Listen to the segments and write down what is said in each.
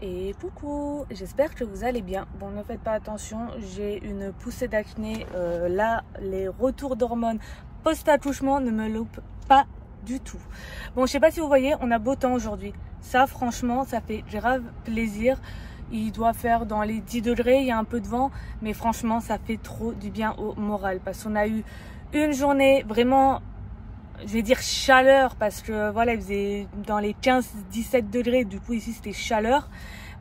Et coucou, j'espère que vous allez bien. Bon, ne faites pas attention, j'ai une poussée d'acné. Là, les retours d'hormones post-accouchement ne me loupent pas du tout. Bon, je sais pas si vous voyez, on a beau temps aujourd'hui. Ça, franchement, ça fait grave plaisir. Il doit faire dans les 10 degrés, il y a un peu de vent. Mais franchement, ça fait trop du bien au moral. Parce qu'on a eu une journée vraiment... je vais dire chaleur parce que voilà, il faisait dans les 15-17 degrés, du coup ici c'était chaleur.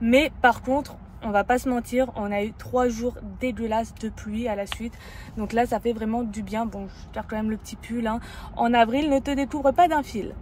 Mais par contre, on va pas se mentir, on a eu 3 jours dégueulasses de pluie à la suite. Donc là, ça fait vraiment du bien. Bon, je garde quand même le petit pull, hein. En avril, ne te découvre pas d'un fil.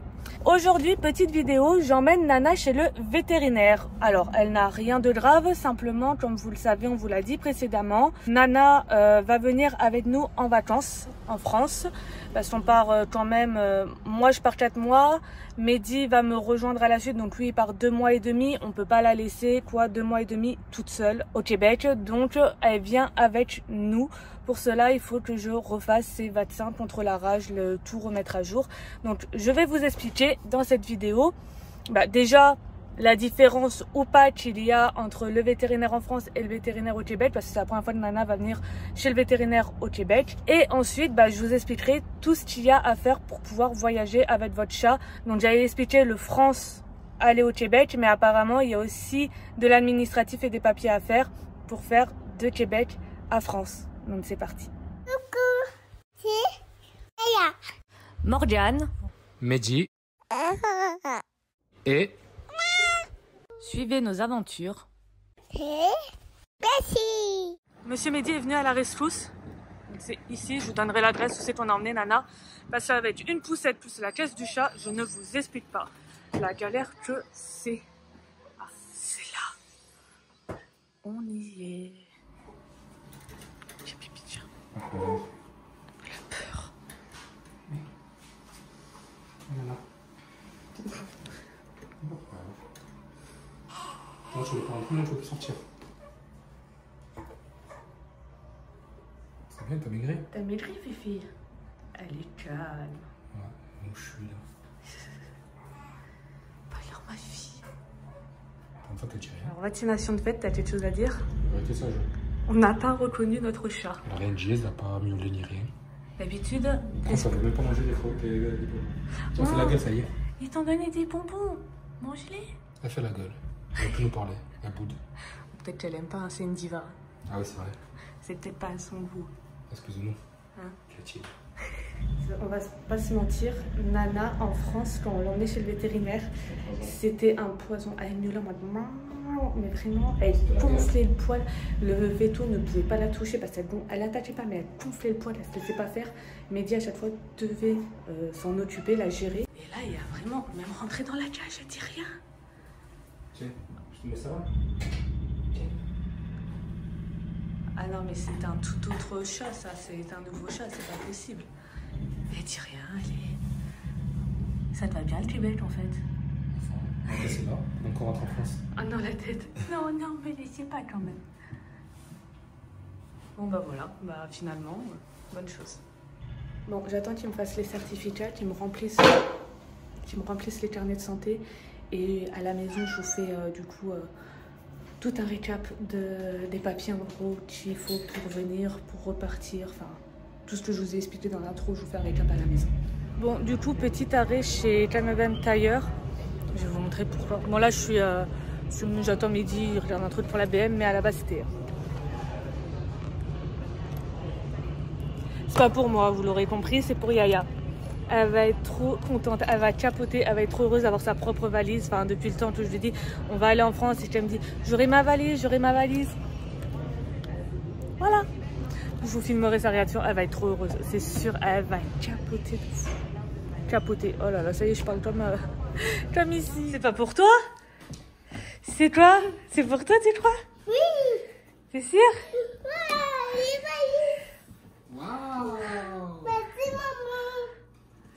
Aujourd'hui, petite vidéo, j'emmène Nana chez le vétérinaire. Alors, elle n'a rien de grave, simplement, comme vous le savez, on vous l'a dit précédemment, Nana va venir avec nous en vacances en France. Parce qu'on part quand même, moi je pars 4 mois, Mehdi va me rejoindre à la suite, donc lui il part 2 mois et demi, on peut pas la laisser, 2 mois et demi toute seule au Québec, donc elle vient avec nous. Pour cela, il faut que je refasse ses vaccins contre la rage, le tout remettre à jour. Donc je vais vous expliquer dans cette vidéo, déjà la différence ou pas qu'il y a entre le vétérinaire en France et le vétérinaire au Québec, parce que c'est la première fois que Nana va venir chez le vétérinaire au Québec. Et ensuite, je vous expliquerai tout ce qu'il y a à faire pour pouvoir voyager avec votre chat. Donc j'allais expliquer le France aller au Québec, mais apparemment il y a aussi de l'administratif et des papiers à faire pour faire de Québec à France. Donc c'est parti. Coucou, c'est Aya. Morgane. Mehdi. Et... suivez nos aventures. Merci. Monsieur Mehdi est venu à la rescousse. C'est ici, je vous donnerai l'adresse où c'est qu'on a emmené Nana. Parce qu'avec une poussette plus la caisse du chat, je ne vous explique pas la galère que c'est. Ah, c'est là. On y est. J'ai pipi, tiens. La peur. Moi, je voulais prendre un peu, je veux sortir. C'est bien, t'as maigri? T'as maigri, Fifi? Elle est calme. Ouais, où je suis là. Alors, ma fille. Comme ça, t'as dit rien. Alors, vaccination de fête, t'as quelque chose à dire? Arrêtez ça, je... On n'a pas reconnu notre chat. Elle a rien dit, elle n'a pas miaulé ni rien. D'habitude, Ça veut même pas manger des fois. Tiens, fais la gueule, ça y est. ils t'ont donné des bonbons. Mange-les. Elle fait la gueule. Elle va plus nous parler. Elle boude. Peut-être qu'elle aime pas, hein, c'est une diva. Ah oui, c'est vrai. C'est peut-être pas à son goût. Excuse-nous. Hein? Crétine. On va pas se mentir, Nana en France, quand on l'emmenait chez le vétérinaire, c'était un poison. Elle miaulait en mode... mais vraiment, elle gonflait le poil. Le veto ne pouvait pas la toucher parce qu'elle n'attaquait pas, mais elle gonflait le poil, elle ne se laissait pas faire. Mehdi à chaque fois devait s'en occuper, la gérer. Et là, il y a vraiment, même rentré dans la cage, elle dit rien. Tiens, je te mets ça là. Ah non, mais c'est un tout autre chat, ça. C'est un nouveau chat, c'est pas possible. Elle dit rien, elle est... Ça te va bien le Québec, en fait. Enfin, c'est là. Donc on rentre en France. Ah non, la tête. Non, non, mais laissez pas quand même. Bon, voilà. Finalement, bonne chose. Bon, j'attends qu'ils me fassent les certificats, qu'ils me remplissent les carnets de santé. Et à la maison, je vous fais du coup tout un récap des papiers en gros qu'il faut pour venir, pour repartir. Enfin, tout ce que je vous ai expliqué dans l'intro, je vous fais un récap à la maison. Bon, du coup, petit arrêt chez Canadian Tire. Je vais vous montrer pourquoi. Bon, là, j'attends Mehdi, il regarde un truc pour la BM, mais à la base, c'était... C'est pas pour moi, vous l'aurez compris, c'est pour Yaya. Elle va être trop contente, elle va capoter, elle va être trop heureuse d'avoir sa propre valise. Enfin, depuis le temps que je lui dis, on va aller en France, et qu'elle me dit, j'aurai ma valise, j'aurai ma valise. Voilà. Je vous filmerai sa réaction, elle va être trop heureuse, c'est sûr, elle va capoter de fou. Capoter, oh là là, ça y est, je parle comme ici. C'est pas pour toi? C'est quoi? C'est pour toi, tu crois? Oui. C'est sûr? Waouh! Merci maman.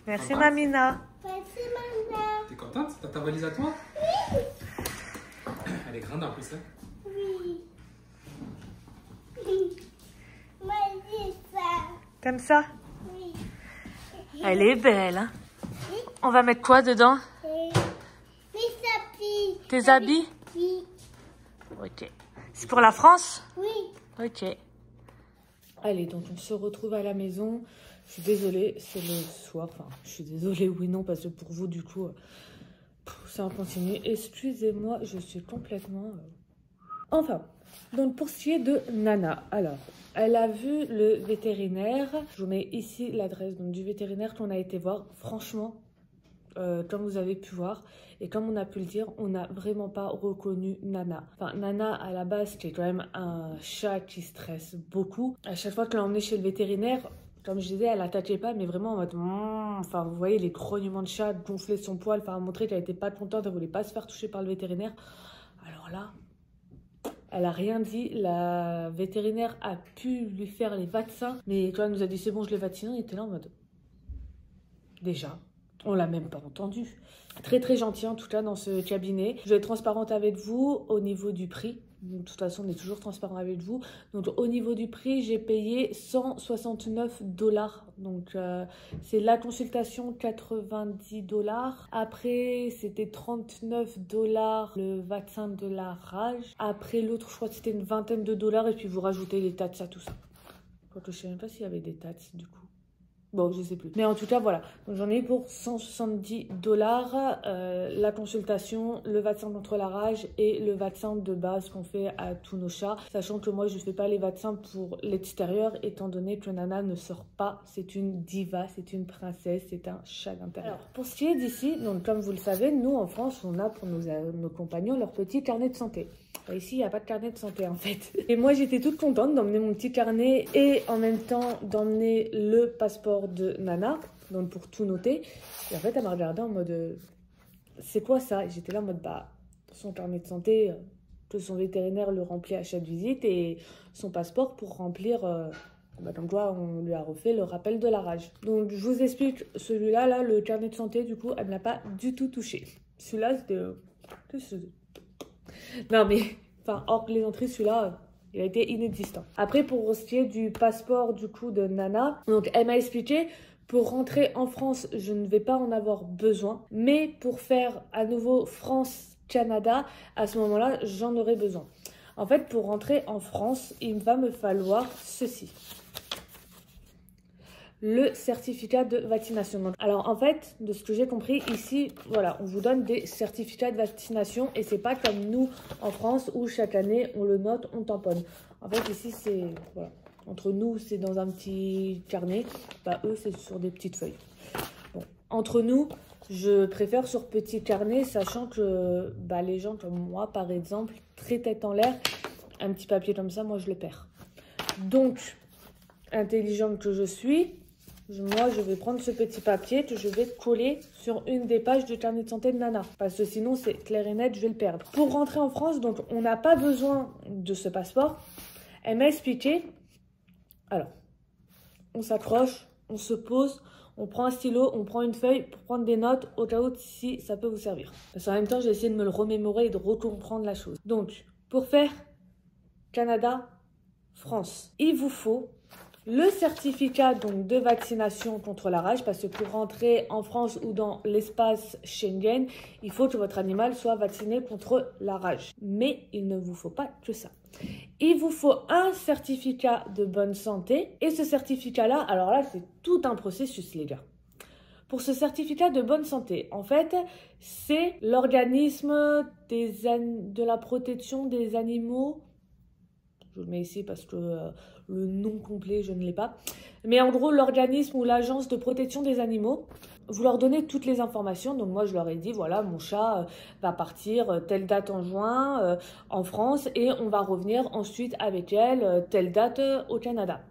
Merci Mamina. Merci maman. T'es contente? T'as ta valise à toi? Oui. Elle est grande en plus, hein? Oui. Vas-y ça. Comme ça? Oui. Elle est belle, hein? On va mettre quoi dedans? Mes habits. Tes habits? Oui. Ok. C'est pour la France? Oui. Ok. Allez, donc on se retrouve à la maison. Je suis désolée, c'est le soir. Enfin, je suis désolée, oui, non, parce que pour vous, du coup, c'est en continu. Excusez-moi, je suis complètement... Enfin, donc pour ce qui est de Nana, alors, elle a vu le vétérinaire. Je vous mets ici l'adresse du vétérinaire qu'on a été voir. Franchement, comme vous avez pu voir et comme on a pu le dire, on n'a vraiment pas reconnu Nana. Enfin, Nana, à la base, c'était quand même un chat qui stresse beaucoup. À chaque fois que l'on emmenait chez le vétérinaire, comme je disais, elle n'attaquait pas, mais vraiment en mode... Enfin, vous voyez les grognements de chat, gonfler son poil, enfin, montrer qu'elle n'était pas contente, elle ne voulait pas se faire toucher par le vétérinaire. Alors là, elle n'a rien dit. La vétérinaire a pu lui faire les vaccins, mais quand elle nous a dit c'est bon, je l'ai vacciné, on était là en mode... Déjà, on l'a même pas entendu. Très très gentil en tout cas dans ce cabinet. Je vais être transparente avec vous au niveau du prix. De toute façon, on est toujours transparent avec vous. Donc au niveau du prix, j'ai payé 169 $. Donc c'est la consultation 90 $. Après, c'était 39 $ le vaccin de la rage. Après l'autre, je crois que c'était une vingtaine de $. Et puis vous rajoutez les taxes à tout ça. Quoique je sais même pas s'il y avait des taxes du coup. Bon, je sais plus. Mais en tout cas, voilà. Donc, j'en ai eu pour 170 $. La consultation, le vaccin contre la rage et le vaccin de base qu'on fait à tous nos chats. Sachant que moi, je ne fais pas les vaccins pour l'extérieur, étant donné que Nana ne sort pas. C'est une diva, c'est une princesse, c'est un chat d'intérieur. Alors, pour ce qui est d'ici, donc comme vous le savez, nous, en France, on a pour nos compagnons leur petit carnet de santé. Ici, il n'y a pas de carnet de santé en fait. Et moi, j'étais toute contente d'emmener mon petit carnet et en même temps d'emmener le passeport de Nana, donc pour tout noter. Et en fait, elle m'a regardé en mode c'est quoi ça? J'étais là en mode bah, son carnet de santé, que son vétérinaire le remplit à chaque visite et son passeport pour remplir. Comme quoi, on lui a refait le rappel de la rage. Donc, je vous explique, celui-là, là, le carnet de santé, du coup, elle ne l'a pas du tout touché. Celui-là, c'était... Non mais, enfin, hors plaisanterie, celui-là, il a été inexistant. Après, pour ce qui est du passeport, du coup, de Nana, donc elle m'a expliqué, pour rentrer en France, je ne vais pas en avoir besoin, mais pour faire à nouveau France-Canada, à ce moment-là, j'en aurai besoin. En fait, pour rentrer en France, il va me falloir ceci. Le certificat de vaccination. Alors en fait, de ce que j'ai compris, ici, voilà, on vous donne des certificats de vaccination et c'est pas comme nous en France où chaque année on le note, on tamponne. En fait ici c'est, voilà, entre nous c'est dans un petit carnet, bah eux c'est sur des petites feuilles. Bon, entre nous, je préfère sur petit carnet, sachant que bah, les gens comme moi par exemple, très tête en l'air, un petit papier comme ça, moi je le perds. Donc, intelligente que je suis, moi, je vais prendre ce petit papier que je vais coller sur une des pages du carnet de santé de Nana. Parce que sinon, c'est clair et net, je vais le perdre. Pour rentrer en France, donc, on n'a pas besoin de ce passeport. Elle m'a expliqué. Alors, on s'accroche, on se pose, on prend un stylo, on prend une feuille pour prendre des notes au cas où si ça peut vous servir. Parce qu'en même temps, j'ai essayé de me le remémorer et de recomprendre la chose. Donc, pour faire Canada, France, il vous faut... le certificat donc, de vaccination contre la rage, parce que pour rentrer en France ou dans l'espace Schengen, il faut que votre animal soit vacciné contre la rage. Mais il ne vous faut pas que ça. Il vous faut un certificat de bonne santé. Et ce certificat-là, alors là, c'est tout un processus, les gars. Pour ce certificat de bonne santé, en fait, c'est l'organisme de la protection des animaux. Je le mets ici parce que le nom complet, je ne l'ai pas. Mais en gros, l'organisme ou l'agence de protection des animaux, vous leur donnez toutes les informations. Donc moi, je leur ai dit, voilà, mon chat va partir telle date en juin en France et on va revenir ensuite avec elle telle date au Canada.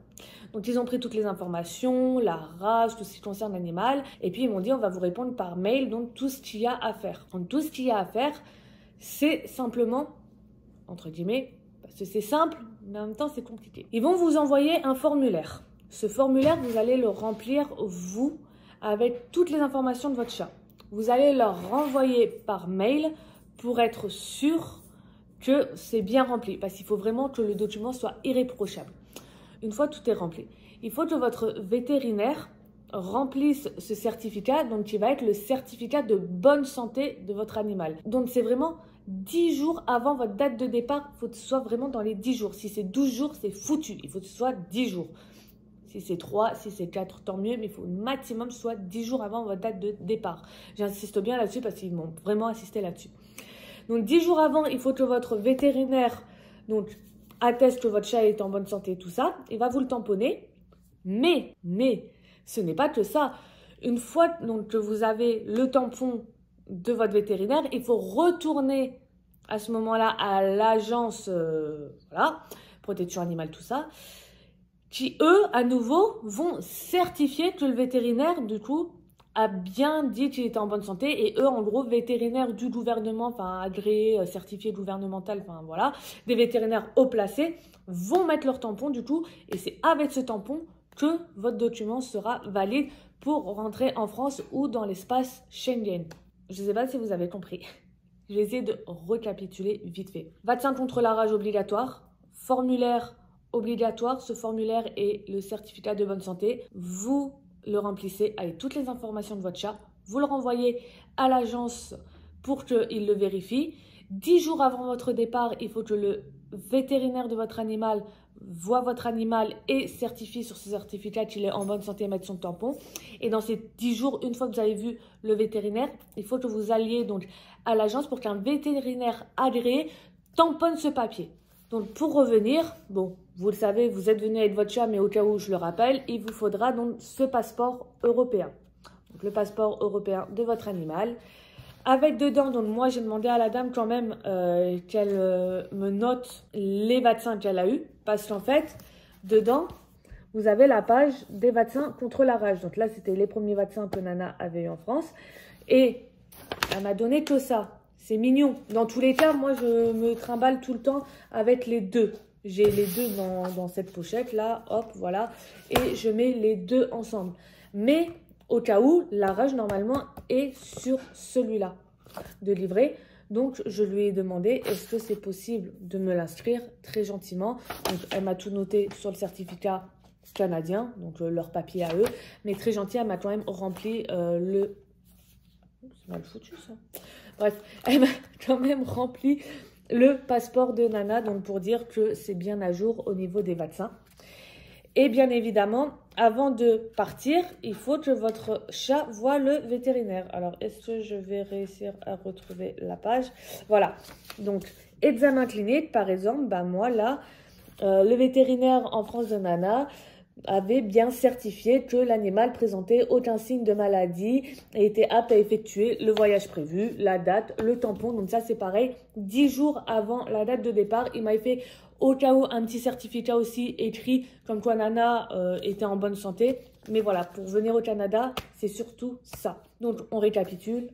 Donc ils ont pris toutes les informations, la race, tout ce qui concerne l'animal. Et puis ils m'ont dit, on va vous répondre par mail, donc tout ce qu'il y a à faire. Donc tout ce qu'il y a à faire, c'est simplement, entre guillemets, parce que c'est simple, mais en même temps, c'est compliqué. Ils vont vous envoyer un formulaire. Ce formulaire, vous allez le remplir, vous, avec toutes les informations de votre chat. Vous allez leur renvoyer par mail pour être sûr que c'est bien rempli. Parce qu'il faut vraiment que le document soit irréprochable. Une fois tout est rempli, il faut que votre vétérinaire remplisse ce certificat, donc qui va être le certificat de bonne santé de votre animal. Donc c'est vraiment 10 jours avant votre date de départ. Il faut que ce soit vraiment dans les 10 jours. Si c'est 12 jours, c'est foutu. Il faut que ce soit 10 jours. Si c'est 3, si c'est 4, tant mieux. Mais il faut au maximum que ce soit 10 jours avant votre date de départ. J'insiste bien là-dessus parce qu'ils m'ont vraiment insisté là-dessus. Donc 10 jours avant, il faut que votre vétérinaire donc, atteste que votre chat est en bonne santé, tout ça. Il va vous le tamponner. Mais, ce n'est pas que ça. Une fois donc, que vous avez le tampon de votre vétérinaire, il faut retourner à ce moment-là à l'agence voilà, protection animale, tout ça, qui eux, à nouveau, vont certifier que le vétérinaire, du coup, a bien dit qu'il était en bonne santé. Et eux, en gros, vétérinaires du gouvernement, enfin agréés, certifiés gouvernemental, enfin voilà, des vétérinaires haut placés, vont mettre leur tampon, du coup, et c'est avec ce tampon que votre document sera valide pour rentrer en France ou dans l'espace Schengen. Je ne sais pas si vous avez compris. Je vais essayer de récapituler vite fait. Vaccin contre la rage obligatoire, formulaire obligatoire. Ce formulaire est le certificat de bonne santé. Vous le remplissez avec toutes les informations de votre chat. Vous le renvoyez à l'agence pour qu'il le vérifie. 10 jours avant votre départ, il faut que le vétérinaire de votre animal voit votre animal et certifie sur ce certificat qu'il est en bonne santé et mettre son tampon. Et dans ces 10 jours, une fois que vous avez vu le vétérinaire, il faut que vous alliez donc à l'agence pour qu'un vétérinaire agréé tamponne ce papier. Donc pour revenir, bon, vous le savez, vous êtes venu avec votre chat, mais au cas où je le rappelle, il vous faudra donc ce passeport européen. Donc le passeport européen de votre animal. Avec dedans, donc moi j'ai demandé à la dame quand même qu'elle me note les vaccins qu'elle a eu. Parce qu'en fait, dedans, vous avez la page des vaccins contre la rage. Donc là, c'était les premiers vaccins que Nana avait eu en France. Et elle m'a donné que ça. C'est mignon. Dans tous les cas, moi, je me trimballe tout le temps avec les deux. J'ai les deux dans cette pochette là, hop, voilà. Et je mets les deux ensemble. Mais au cas où, la rage, normalement, est sur celui-là de livret. Donc, je lui ai demandé, est-ce que c'est possible de me l'inscrire très gentiment. Donc, elle m'a tout noté sur le certificat canadien, donc leur papier à eux. Mais très gentil, elle m'a quand même rempli le... C'est mal foutu, ça. Bref, elle m'a quand même rempli le passeport de Nana, donc pour dire que c'est bien à jour au niveau des vaccins. Et bien évidemment, avant de partir, il faut que votre chat voie le vétérinaire. Alors, est-ce que je vais réussir à retrouver la page? Voilà. Donc, examen clinique, par exemple, bah moi là, le vétérinaire en France de Nana avait bien certifié que l'animal présentait aucun signe de maladie et était apte à effectuer le voyage prévu, la date, le tampon. Donc ça, c'est pareil. 10 jours avant la date de départ, il m'avait fait au cas où un petit certificat aussi écrit comme quoi Nana était en bonne santé. Mais voilà, pour venir au Canada, c'est surtout ça. Donc, on récapitule.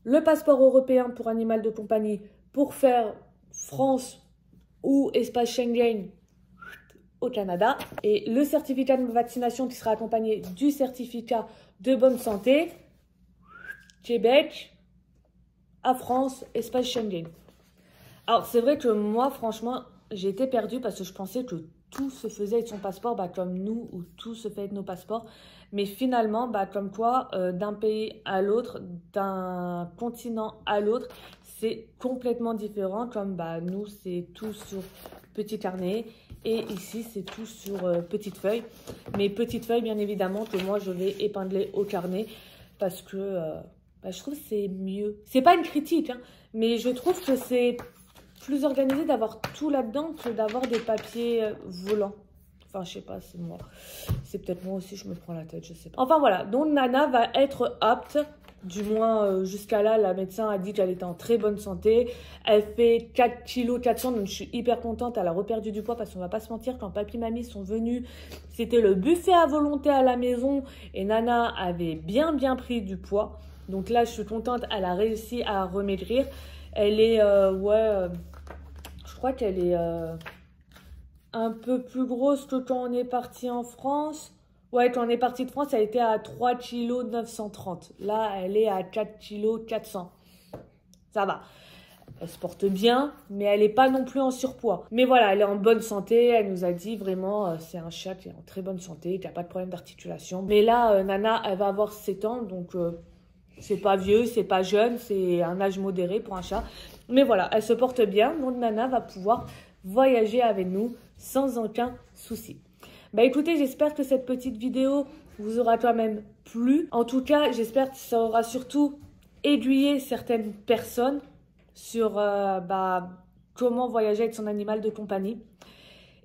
Le passeport européen pour animal de compagnie pour faire France ou espace Schengen au Canada. Et le certificat de vaccination qui sera accompagné du certificat de bonne santé Québec à France, espace Schengen. Alors, c'est vrai que moi, franchement, j'ai été perdue parce que je pensais que tout se faisait avec son passeport, bah, comme nous, ou tout se fait avec nos passeports. Mais finalement, bah, comme quoi, d'un pays à l'autre, d'un continent à l'autre, c'est complètement différent. Comme bah, nous, c'est tout sur petit carnet. Et ici, c'est tout sur petite feuille. Mais petite feuille, bien évidemment, que moi, je vais épingler au carnet. Parce que bah, je trouve que c'est mieux. C'est pas une critique, hein, mais je trouve que c'est plus organisé d'avoir tout là-dedans que d'avoir des papiers volants. Enfin, je sais pas, c'est moi. C'est peut-être moi aussi, je me prends la tête, je sais pas. Enfin, voilà. Donc, Nana va être apte. Du moins, jusqu'à là, la médecin a dit qu'elle était en très bonne santé. Elle fait 4 kg 400, donc je suis hyper contente. Elle a reperdu du poids parce qu'on va pas se mentir, quand papy et mamie sont venus, c'était le buffet à volonté à la maison. Et Nana avait bien pris du poids. Donc là, je suis contente. Elle a réussi à remaigrir. Elle est, je crois qu'elle est un peu plus grosse que quand on est parti en France. Ouais, quand on est parti de France, elle était à 3 kg 930. Là, elle est à 4 kg 400. Ça va. Elle se porte bien, mais elle n'est pas non plus en surpoids. Mais voilà, elle est en bonne santé. Elle nous a dit vraiment, c'est un chat qui est en très bonne santé, qui n'a pas de problème d'articulation. Mais là, Nana, elle va avoir 7 ans, donc c'est pas vieux, c'est pas jeune, c'est un âge modéré pour un chat. Mais voilà, elle se porte bien, donc Nana va pouvoir voyager avec nous sans aucun souci. Bah écoutez, j'espère que cette petite vidéo vous aura quand même plu. En tout cas, j'espère que ça aura surtout aiguillé certaines personnes sur comment voyager avec son animal de compagnie.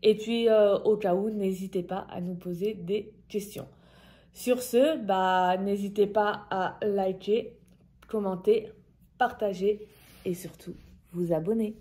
Et puis, au cas où, n'hésitez pas à nous poser des questions. Sur ce, n'hésitez pas à liker, commenter, partager et surtout vous abonner.